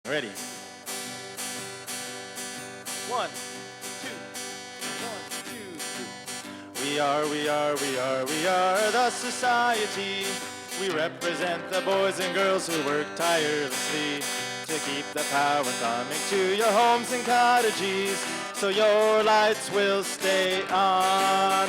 Ready. 1, 2, 1, 2, 3. We are the society. We represent the boys and girls who work tirelessly to keep the power coming to your homes and cottages, so your lights will stay on.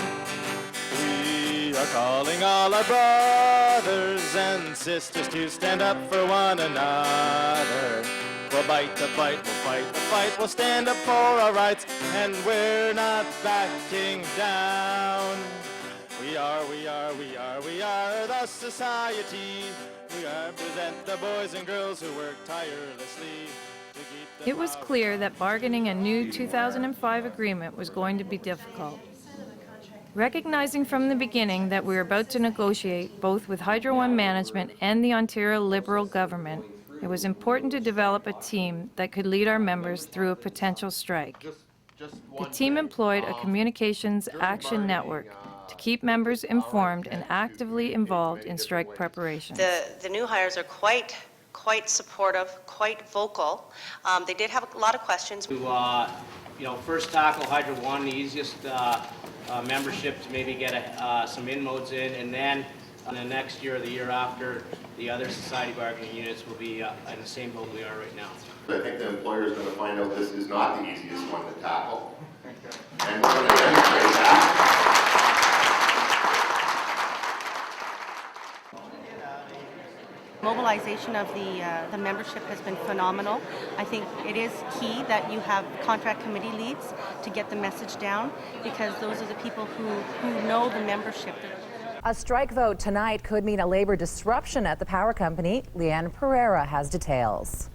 We are calling all our brothers and sisters to stand up for one another. We'll bite the fight, we'll fight the fight, we'll stand up for our rights, and we're not backing down. We are the society. We represent the boys and girls who work tirelessly to keep the It was clear that bargaining a new 2005 agreement was going to be difficult. Recognizing from the beginning that we were about to negotiate both with Hydro One management and the Ontario Liberal government, it was important to develop a team that could lead our members through a potential strike. The team employed a communications action network to keep members informed and actively involved in strike preparations. The new hires are quite supportive, quite vocal. They did have a lot of questions. To first tackle Hydro One, the easiest membership to maybe get some inroads in, and then in the next year or the year after, the other society bargaining units will be in the same boat we are right now. I think the employer is going to find out this is not the easiest one to tackle, and we're going to demonstrate that. Mobilization of the membership has been phenomenal. I think it is key that you have contract committee leads to get the message down, because those are the people who know the membership. A strike vote tonight could mean a labor disruption at the power company. Leanne Pereira has details.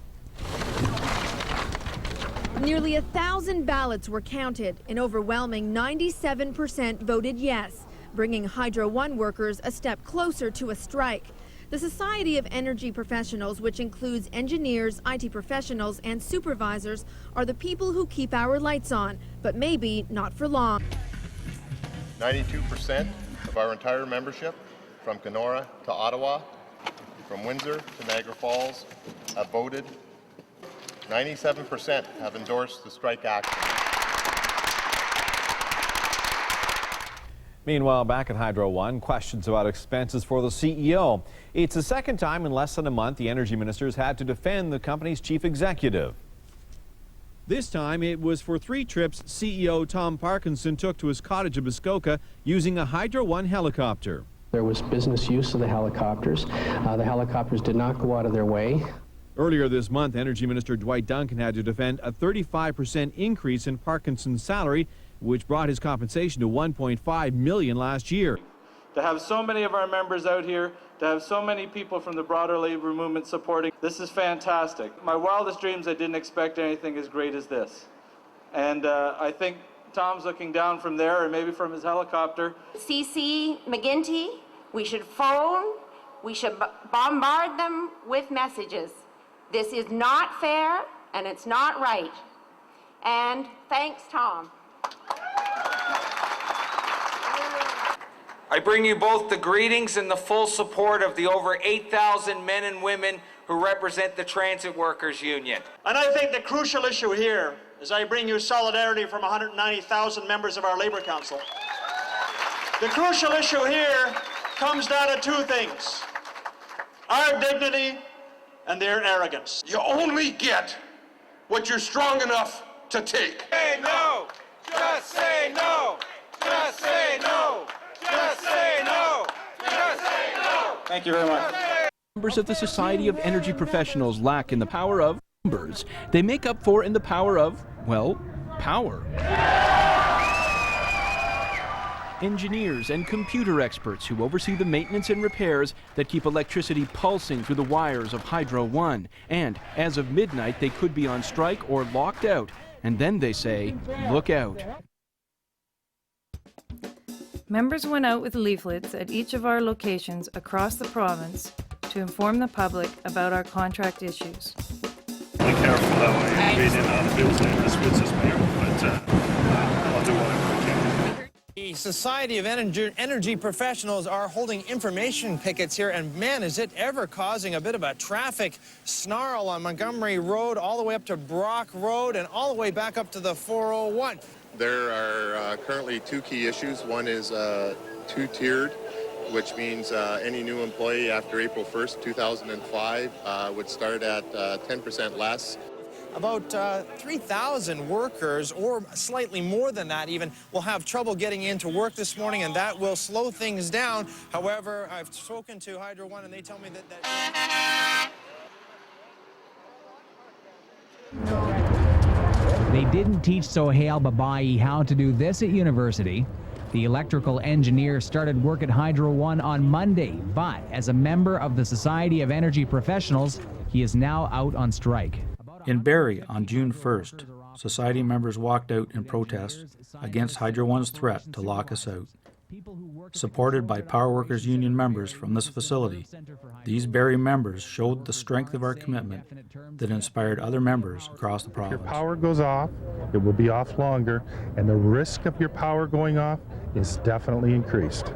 Nearly 1,000 ballots were counted. An overwhelming 97% voted yes, bringing Hydro One workers a step closer to a strike. The Society of Energy Professionals, which includes engineers, IT professionals, and supervisors, are the people who keep our lights on, but maybe not for long. 92% of our entire membership, from Kenora to Ottawa, from Windsor to Niagara Falls, have voted. 97% have endorsed the strike action. Meanwhile, back at Hydro One, questions about expenses for the CEO. It's the second time in less than a month the energy ministers had to defend the company's chief executive. This time it was for 3 trips CEO Tom Parkinson took to his cottage in Muskoka using a Hydro One helicopter. There was business use of the helicopters. The helicopters did not go out of their way. Earlier this month, Energy Minister Dwight Duncan had to defend a 35% increase in Parkinson's salary, which brought his compensation to $1.5 million last year. To have so many of our members out here, to have so many people from the broader labor movement supporting, this is fantastic. My wildest dreams, I didn't expect anything as great as this. And I think Tom's looking down from there, or maybe from his helicopter. CC McGinty, we should phone, we should bombard them with messages. This is not fair, and it's not right. And thanks, Tom. I bring you both the greetings and the full support of the over 8,000 men and women who represent the Transit Workers Union. And I think the crucial issue here is I bring you solidarity from 190,000 members of our Labour Council. The crucial issue here comes down to 2 things: our dignity and their arrogance. You only get what you're strong enough to take. Say no! Just say no! Just say no! Just say no! Just say no! Thank you very much. Members of the Society of Energy Professionals lack in the power of numbers. They make up for in the power of, well, power. Engineers and computer experts who oversee the maintenance and repairs that keep electricity pulsing through the wires of Hydro One. And as of midnight, they could be on strike or locked out. And then they say, look out. Members went out with leaflets at each of our locations across the province to inform the public about our contract issues. Be careful how I read in on the bills and the Switzer's mayor, but I'll do whatever I can. The Society of Energy Professionals are holding information pickets here, and man, is it ever causing a bit of a traffic snarl on Montgomery Road all the way up to Brock Road and all the way back up to the 401. There are currently two key issues. One is two-tiered, which means any new employee after April 1st, 2005 would start at 10% less. About 3,000 workers, or slightly more than that even, will have trouble getting into work this morning, and that will slow things down. However, I've spoken to Hydro One, and they tell me that They didn't teach Sohail Babai how to do this at university. The electrical engineer started work at Hydro One on Monday, but as a member of the Society of Energy Professionals, he is now out on strike. In Barrie, on June 1st, Society members walked out in protest against Hydro One's threat to lock us out. Supported by Power Workers Union members from this facility, these Barrie members showed the strength of our commitment that inspired other members across the province. If your power goes off, it will be off longer, and the risk of your power going off is definitely increased.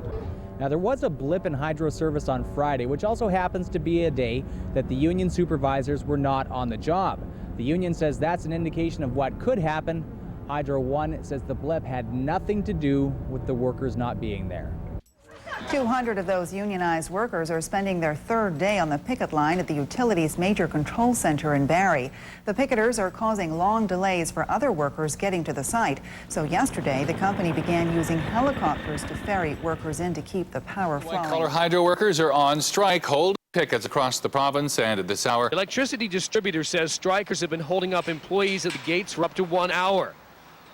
Now, there was a blip in hydro service on Friday, which also happens to be a day that the union supervisors were not on the job. The union says that's an indication of what could happen. Hydro One says the blip had nothing to do with the workers not being there. 200 of those unionized workers are spending their third day on the picket line at the utilities major control center in Barrie. The picketers are causing long delays for other workers getting to the site. So yesterday, the company began using helicopters to ferry workers in to keep the power flowing. White-collar hydro workers are on strike, holding pickets across the province, and at this hour, electricity distributor says strikers have been holding up employees at the gates for up to 1 hour.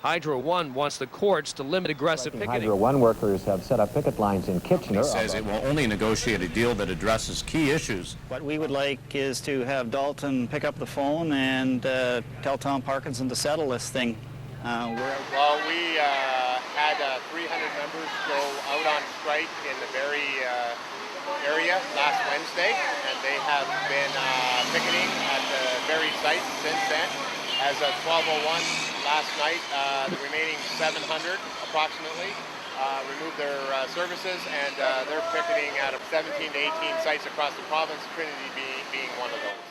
Hydro One wants the courts to limit aggressive picketing. Hydro One workers have set up picket lines in Kitchener. He says it will only negotiate a deal that addresses key issues. What we would like is to have Dalton pick up the phone and tell Tom Parkinson to settle this thing. Well, we had 300 members go out on strike in the Barrie area last Wednesday, and they have been picketing at the Barrie site since then. As of 12:01 last night, the remaining 700 approximately removed their services, and they're picketing out of 17 to 18 sites across the province, Trinity being one of those.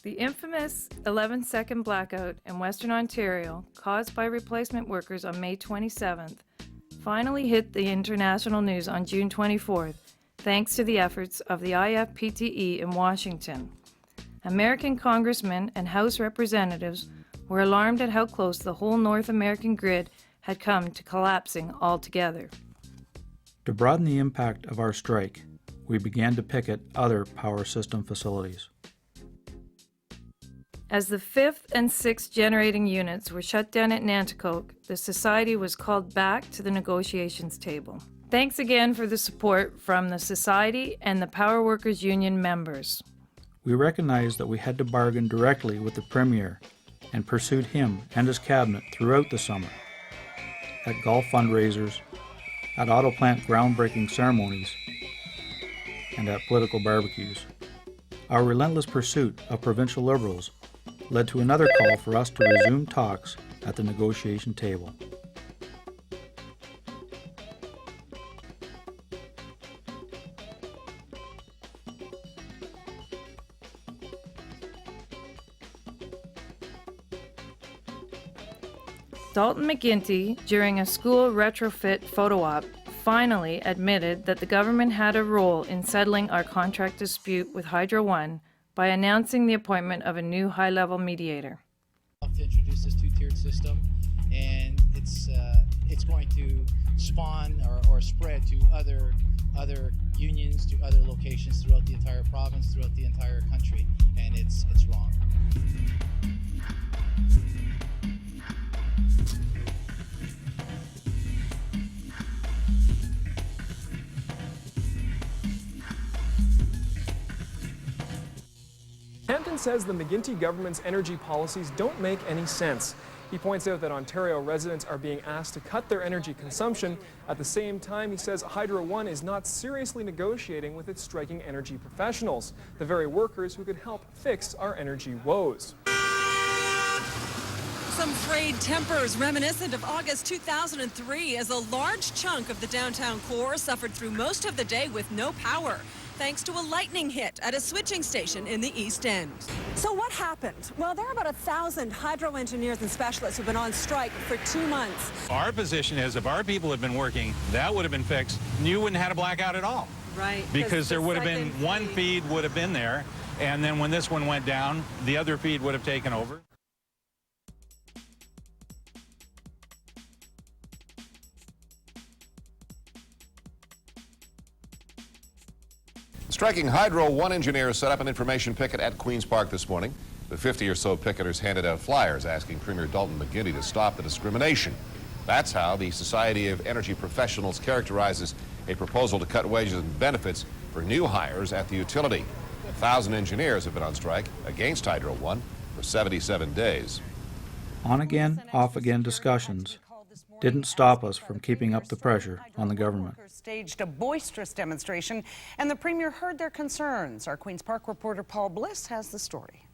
The infamous 11-second blackout in Western Ontario, caused by replacement workers on May 27th, finally hit the international news on June 24th, thanks to the efforts of the IFPTE in Washington. American congressmen and House representatives were alarmed at how close the whole North American grid had come to collapsing altogether. To broaden the impact of our strike, we began to picket other power system facilities. As the 5th and 6th generating units were shut down at Nanticoke, the Society was called back to the negotiations table. Thanks again for the support from the Society and the Power Workers Union members. We recognized that we had to bargain directly with the Premier and pursued him and his cabinet throughout the summer, at golf fundraisers, at auto plant groundbreaking ceremonies, and at political barbecues. Our relentless pursuit of provincial Liberals led to another call for us to resume talks at the negotiation table. Dalton McGuinty, during a school retrofit photo op, finally admitted that the government had a role in settling our contract dispute with Hydro One by announcing the appointment of a new high-level mediator. To introduce this two-tiered system, and it's going to spawn or spread to other unions, to other locations throughout the entire province, throughout the entire country, and it's wrong. Hampton says the McGuinty government's energy policies don't make any sense. He points out that Ontario residents are being asked to cut their energy consumption. At the same time, he says Hydro One is not seriously negotiating with its striking energy professionals, the very workers who could help fix our energy woes. Some frayed tempers reminiscent of August 2003 as a large chunk of the downtown core suffered through most of the day with no power, thanks to a lightning hit at a switching station in the East End. So what happened? Well, there are about 1,000 hydro engineers and specialists who've been on strike for 2 months. Our position is if our people had been working, that would have been fixed. You wouldn't have had a blackout at all. Right. Because there would have been one feed would have been there, and then when this one went down, the other feed would have taken over. Striking Hydro One engineers set up an information picket at Queen's Park this morning. The 50 or so picketers handed out flyers asking Premier Dalton McGuinty to stop the discrimination. That's how the Society of Energy Professionals characterizes a proposal to cut wages and benefits for new hires at the utility. 1,000 engineers have been on strike against Hydro One for 77 days. On again, off again discussions didn't stop us from keeping up the pressure on the government. Staged a boisterous demonstration, and the Premier heard their concerns. Our Queen's Park reporter Paul Bliss has the story.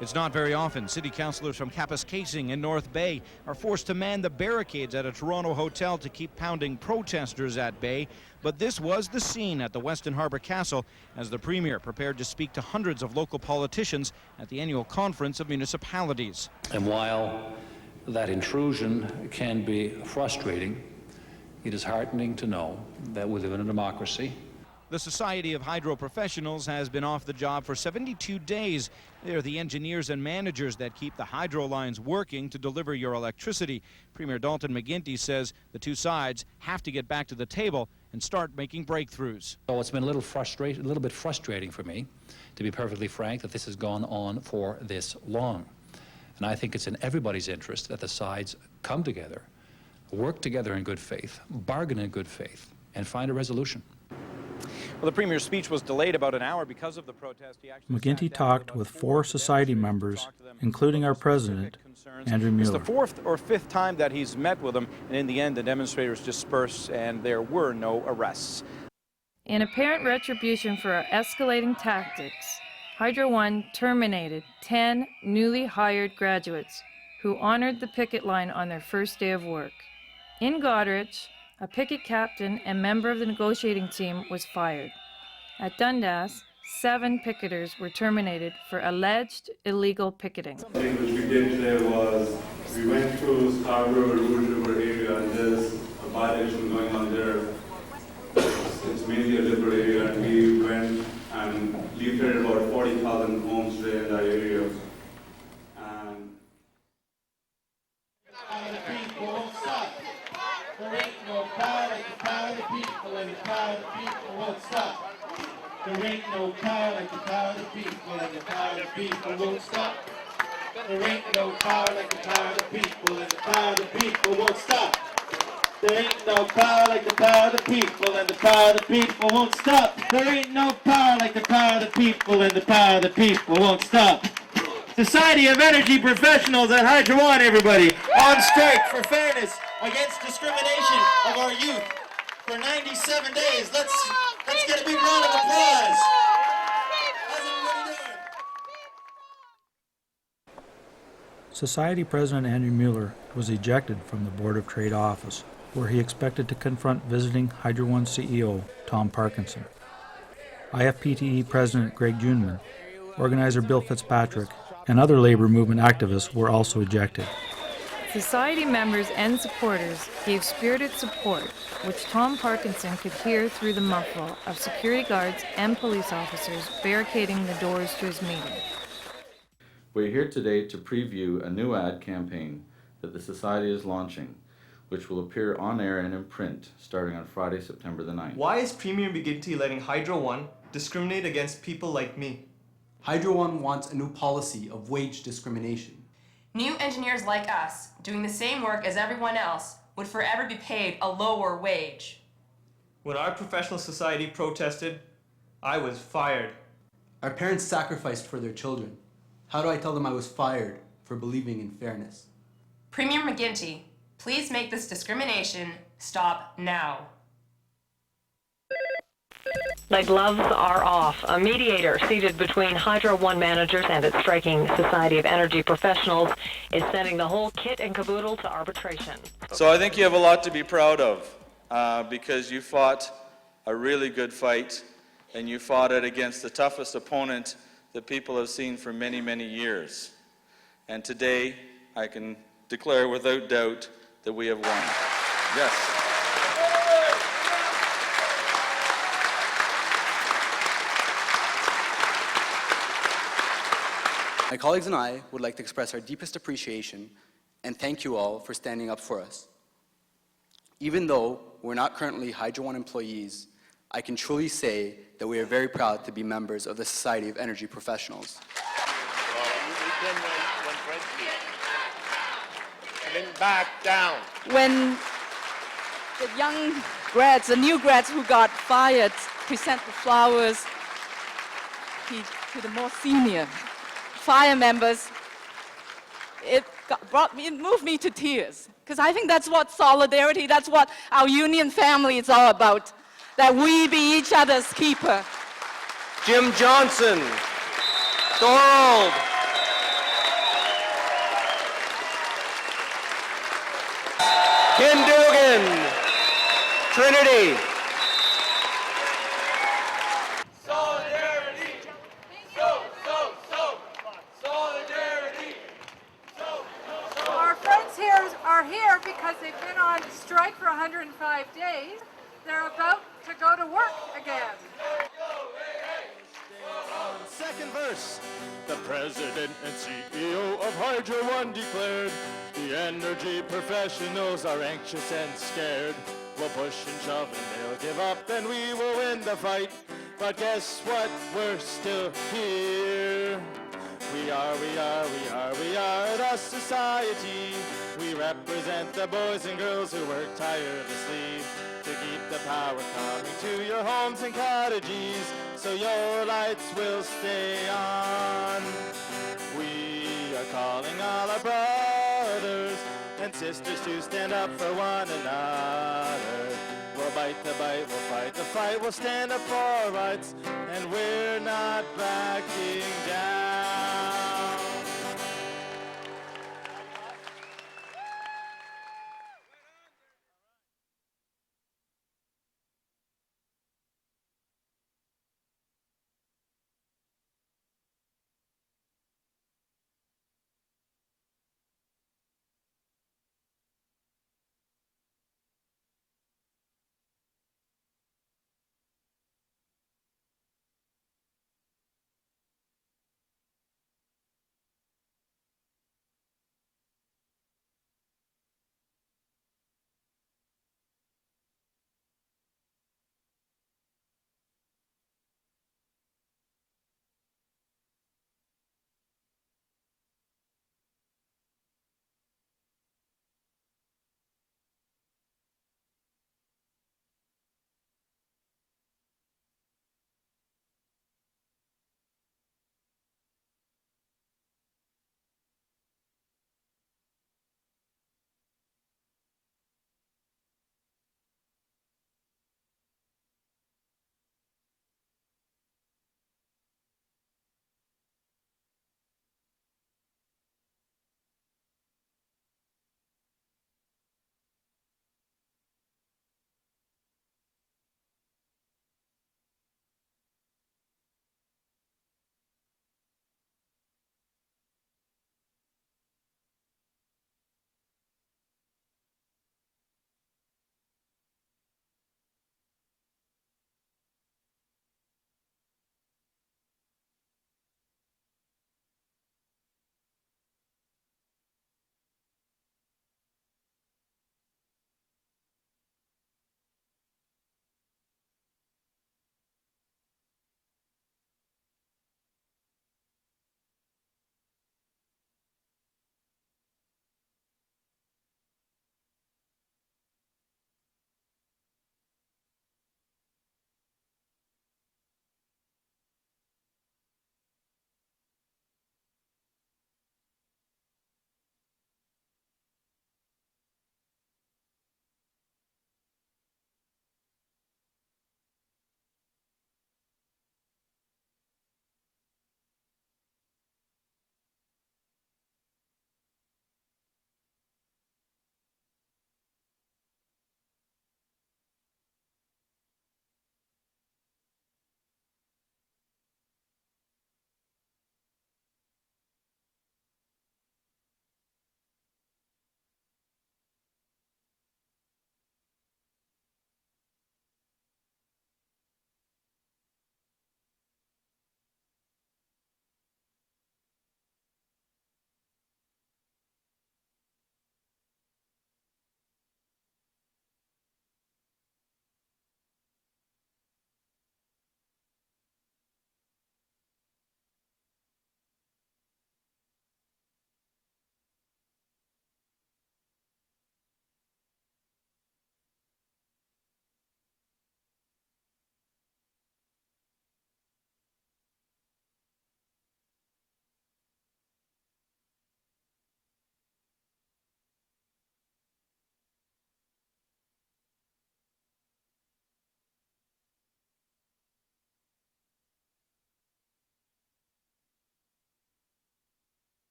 It's not very often city councillors from Kapuskasing in North Bay are forced to man the barricades at a Toronto hotel to keep pounding protesters at bay. But this was the scene at the Weston Harbour Castle as the Premier prepared to speak to hundreds of local politicians at the annual conference of municipalities. And while that intrusion can be frustrating, it is heartening to know that we live in a democracy. The Society of Hydro Professionals has been off the job for 72 days. They're the engineers and managers that keep the hydro lines working to deliver your electricity. Premier Dalton McGuinty says the two sides have to get back to the table and start making breakthroughs. So it's been a little bit frustrating for me, to be perfectly frank, that this has gone on for this long. And I think it's in everybody's interest that the sides come together, work together in good faith, bargain in good faith, and find a resolution. Well, the Premier's speech was delayed about an hour because of the protest. McGuinty talked with 4 society members, including our president, Andrew Mueller. It's the 4th or 5th time that he's met with them, and in the end, the demonstrators dispersed, and there were no arrests. In apparent retribution for our escalating tactics, Hydro One terminated 10 newly hired graduates who honored the picket line on their first day of work. In Goderich, a picket captain and member of the negotiating team was fired. At Dundas, 7 picketers were terminated for alleged illegal picketing. I think what we did today was we went through Scarborough, Rouge River area, and there's a by-election going on there. It's mainly a liberal area, and we went and leafleted about 40,000 homes today in that area. There ain't no power like the power of the people, and the power of the people won't stop. There ain't no power like the power of the people, and the power of the people won't stop. There ain't no power like the power of the people, and the power of the people won't stop. There ain't no power like the power of the people, and the power of the people won't stop. There ain't no power like the power of the people, and the power of the people won't stop. Society of Energy Professionals at Hydro One, everybody, on strike for fairness against discrimination of our youth for 97 days. Let's get a big round of applause. How's everybody doing? Society President Andrew Mueller was ejected from the Board of Trade office, where he expected to confront visiting Hydro One CEO Tom Parkinson. IFPTE President Greg Junman, organizer Bill Fitzpatrick, and other labor movement activists were also ejected. Society members and supporters gave spirited support, which Tom Parkinson could hear through the muffle of security guards and police officers barricading the doors to his meeting. We're here today to preview a new ad campaign that the Society is launching, which will appear on air and in print starting on Friday, September the 9th. Why is Premier McGuinty letting Hydro One discriminate against people like me? Hydro One wants a new policy of wage discrimination. New engineers like us, doing the same work as everyone else, would forever be paid a lower wage. When our professional society protested, I was fired. Our parents sacrificed for their children. How do I tell them I was fired for believing in fairness? Premier McGuinty, please make this discrimination stop now. The gloves are off. A mediator seated between Hydro One managers and its striking Society of Energy Professionals is sending the whole kit and caboodle to arbitration. So I think you have a lot to be proud of because you fought a really good fight, and you fought it against the toughest opponent that people have seen for many, many years. And today, I can declare without doubt that we have won. Yes. My colleagues and I would like to express our deepest appreciation and thank you all for standing up for us. Even though we're not currently Hydro One employees, I can truly say that we are very proud to be members of the Society of Energy Professionals. Well, you can when Fred speaks. And then back down. When the young grads, the new grads who got fired, present the flowers to the more senior fire members, it moved me to tears. Because I think that's what solidarity, that's what our union family is all about. That we be each other's keeper. Jim Johnson, Thorold, Ken Dugan, Trinity. Solidarity! Solidarity! Our friends here are here because they've been on strike for 105 days. They're about to go to work again. Second verse. The president and CEO of Hydro One declared, the energy professionals are anxious and scared. We'll push and shove and they'll give up and we will win the fight. But guess what? We're still here. We are the society. We represent the boys and girls who work tirelessly to keep the power coming to your homes and cottages, so your lights will stay on. We are calling all our brothers and sisters to stand up for one another. We'll bite the bite, we'll fight the fight, we'll stand up for our rights, and we're not backing down.